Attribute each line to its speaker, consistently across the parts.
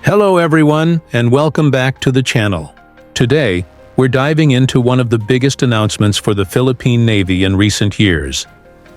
Speaker 1: Hello everyone, and welcome back to the channel. Today, we're diving into one of the biggest announcements for the Philippine Navy in recent years.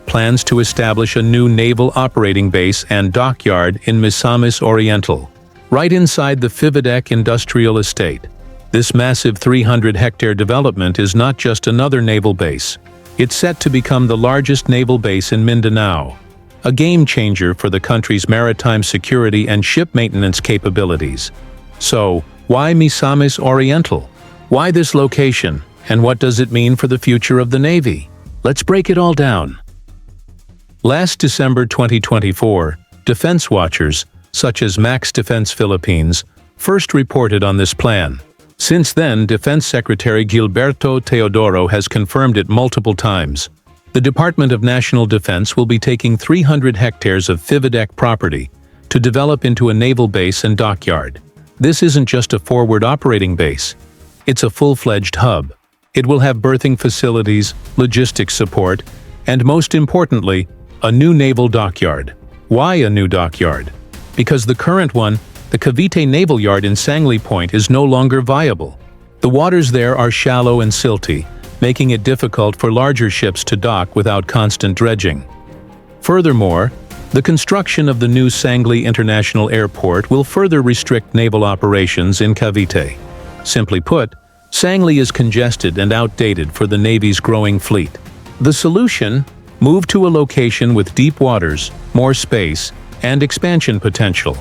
Speaker 1: Plans to establish a new naval operating base and dockyard in Misamis Oriental, right inside the PHIVIDEC Industrial Estate. This massive 300-hectare development is not just another naval base. It's set to become the largest naval base in Mindanao, a game-changer for the country's maritime security and ship maintenance capabilities. So, why Misamis Oriental? Why this location? And what does it mean for the future of the Navy? Let's break it all down. Last December 2024, defense watchers, such as Max Defense Philippines, first reported on this plan. Since then, Defense Secretary Gilberto Teodoro has confirmed it multiple times. The Department of National Defense will be taking 300 hectares of PHIVIDEC property to develop into a naval base and dockyard. This isn't just a forward operating base. It's a full-fledged hub. It will have berthing facilities, logistics support, and most importantly, a new naval dockyard. Why a new dockyard? Because the current one, the Cavite Naval Yard in Sangley Point, is no longer viable. The waters there are shallow and silty, making it difficult for larger ships to dock without constant dredging. Furthermore, the construction of the new Sangley International Airport will further restrict naval operations in Cavite. Simply put, Sangley is congested and outdated for the Navy's growing fleet. The solution? Move to a location with deep waters, more space, and expansion potential.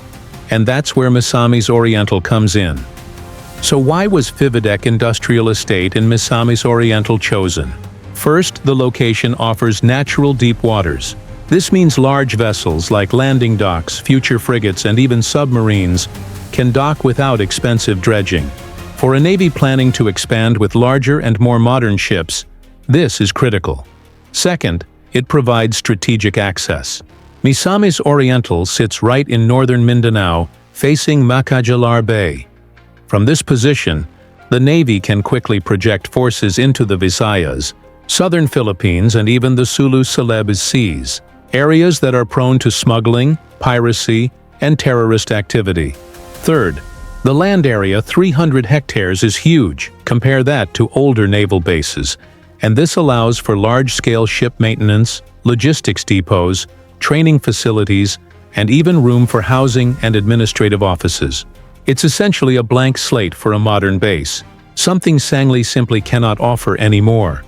Speaker 1: And that's where Misamis Oriental comes in. So why was PHIVIDEC Industrial Estate in Misamis Oriental chosen? First, the location offers natural deep waters. This means large vessels like landing docks, future frigates, and even submarines can dock without expensive dredging. For a Navy planning to expand with larger and more modern ships, this is critical. Second, it provides strategic access. Misamis Oriental sits right in northern Mindanao, facing Macajalar Bay. From this position, the Navy can quickly project forces into the Visayas, southern Philippines, and even the Sulu-Celebes Seas, areas that are prone to smuggling, piracy, and terrorist activity. Third, the land area, 300 hectares, is huge. Compare that to older naval bases, and this allows for large-scale ship maintenance, logistics depots, training facilities, and even room for housing and administrative offices. It's essentially a blank slate for a modern base, something Sangley simply cannot offer anymore.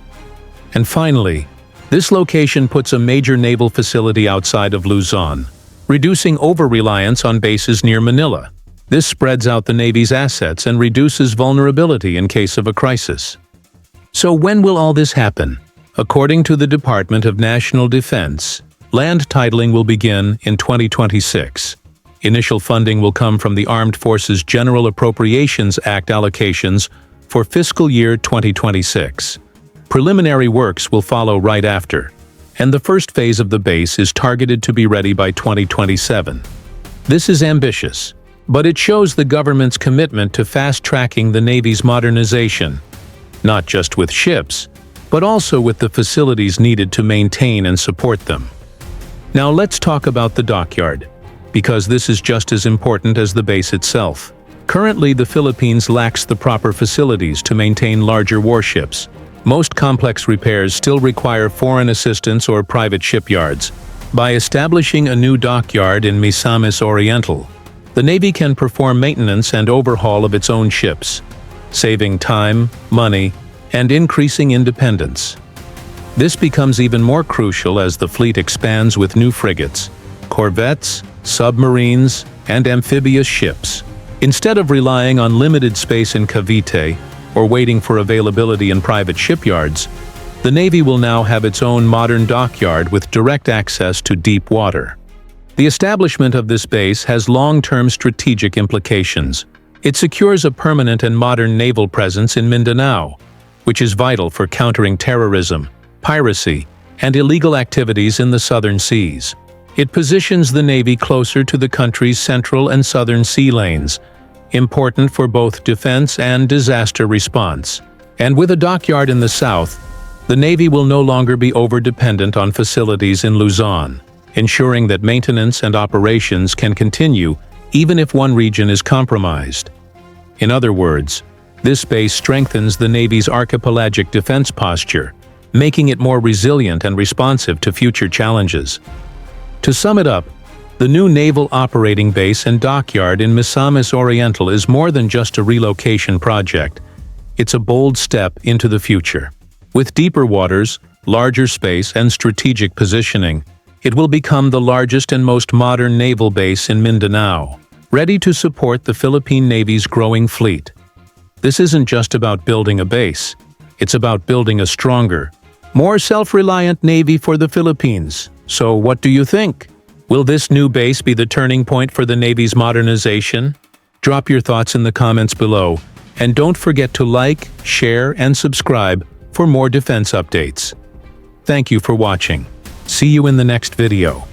Speaker 1: And finally, this location puts a major naval facility outside of Luzon, reducing over-reliance on bases near Manila. This spreads out the Navy's assets and reduces vulnerability in case of a crisis. So when will all this happen? According to the Department of National Defense, land titling will begin in 2026. Initial funding will come from the Armed Forces General Appropriations Act allocations for fiscal year 2026. Preliminary works will follow right after, and the first phase of the base is targeted to be ready by 2027. This is ambitious, but it shows the government's commitment to fast-tracking the Navy's modernization, not just with ships, but also with the facilities needed to maintain and support them. Now let's talk about the dockyard, because this is just as important as the base itself. Currently, the Philippines lacks the proper facilities to maintain larger warships. Most complex repairs still require foreign assistance or private shipyards. By establishing a new dockyard in Misamis Oriental, the Navy can perform maintenance and overhaul of its own ships, saving time, money, and increasing independence. This becomes even more crucial as the fleet expands with new frigates, corvettes, submarines, and amphibious ships. Instead of relying on limited space in Cavite or waiting for availability in private shipyards, the Navy will now have its own modern dockyard with direct access to deep water. The establishment of this base has long-term strategic implications. It secures a permanent and modern naval presence in Mindanao, which is vital for countering terrorism, piracy, and illegal activities in the southern seas. It positions the Navy closer to the country's central and southern sea lanes, important for both defense and disaster response. And with a dockyard in the south, the Navy will no longer be over-dependent on facilities in Luzon, ensuring that maintenance and operations can continue even if one region is compromised. In other words, this base strengthens the Navy's archipelagic defense posture, making it more resilient and responsive to future challenges. To sum it up, the new naval operating base and dockyard in Misamis Oriental is more than just a relocation project. It's a bold step into the future. With deeper waters, larger space, and strategic positioning, it will become the largest and most modern naval base in Mindanao, ready to support the Philippine Navy's growing fleet. This isn't just about building a base. It's about building a stronger, more self-reliant Navy for the Philippines. So what do you think? Will this new base be the turning point for the Navy's modernization? Drop your thoughts in the comments below, and don't forget to like, share, and subscribe for more defense updates. Thank you for watching. See you in the next video.